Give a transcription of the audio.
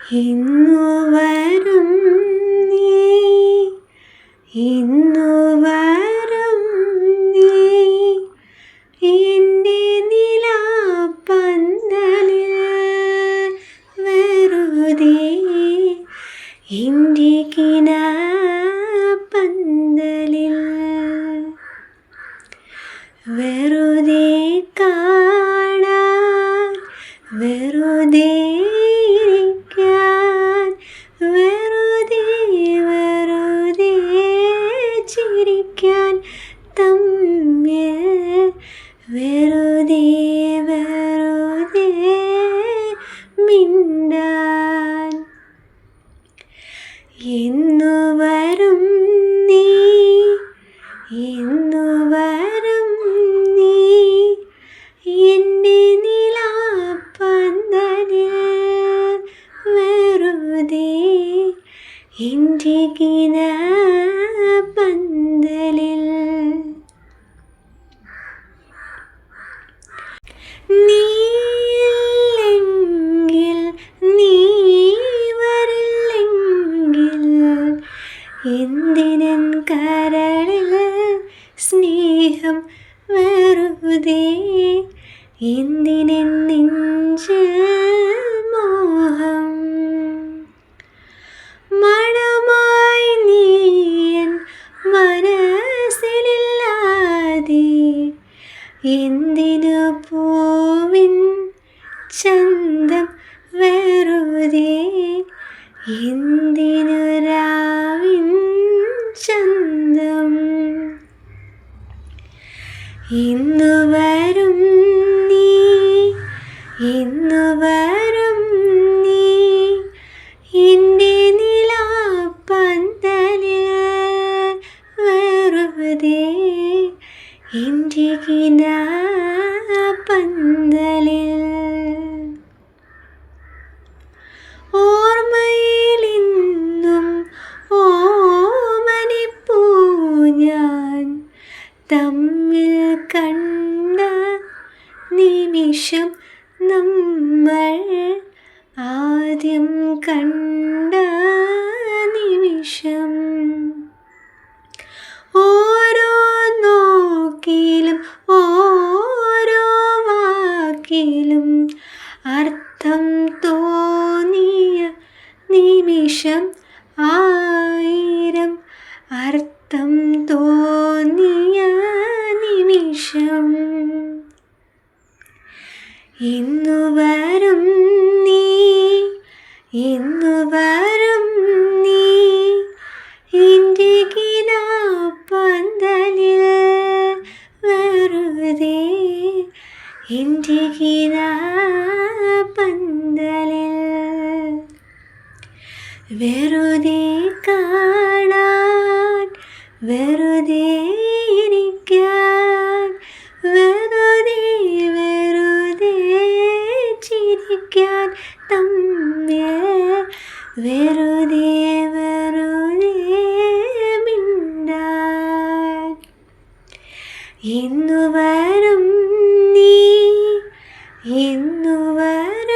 ഇന്നു വരും നീ, ഇന്നു വരും നീ എൻ്റെ നിലാപ്പന്തലിൽ വെറുതെ, എൻ്റെ കിനാപ്പന്തലിൽ വെറുതെ കാണാൻ, വെറുതെ ഇരിക്കാൻ, വെറുതെ വെറുതെ ചിരിക്കാൻ തമ്മിൽ, വെറുതെ വെറുതെ മിണ്ടാൻ. എന്നു വരും നീ, എന്നു വരും നീ എൻ്റെ നിലാപ്പന്തലിൽ വെറുതെ, എൻ്റെ കിനാപ്പന്തലിൽ. നീയില്ലെങ്കിൽ, നീ വരില്ലെങ്കിൽ എന്തിനൻ കരളിൽ സ്നേഹം വെറുതെ, എന്തിനൻ നെഞ്ചിൽ മോഹം. മണമായി നീ എൻ മനസ്സിലില്ലാതെ എന്തിനു പൂവിൻ ചന്തം വെറുതെ, എന്തിനു രാവിൻ ചന്തം. ഇന്നു വരും നീ, ഇന്നു വരും നീ എൻ്റെ നിലാപ്പന്തലിൽ വെറുതെ, എൻ്റെ കിനാപ്പന്തലിൽ. ഓർമ്മയിലിന്നും ഓമനിപ്പൂ ഞാൻ തമ്മിൽ കണ്ട നിമിഷം, നമ്മൾ ആദ്യം കണ്ട നിമിഷം. ഓരോ നോക്കിലും ഓരോ വാക്കിലും അർത്ഥം തോന്നിയ നിമിഷം, ആയിരം അർത്ഥം തോന്നിയ നിമിഷം. ഇന്നു വരും നീ, ഇന്നു വരും നീ എൻ്റെ കിനാപ്പന്തലിൽ വെറുതെ, എൻ്റെ കിനാപ്പന്തലിൽ വെറുതെ കാണാൻ, വെറുതെ ഇരിക്കാൻ, വെറുതെ വെറുതെ ചിരിക്കാൻ തമ്മിൽ, വെറുതെ വെറുതെ മിണ്ടാൻ. ഇന്നു വരും നീ, ഇന്നു വരും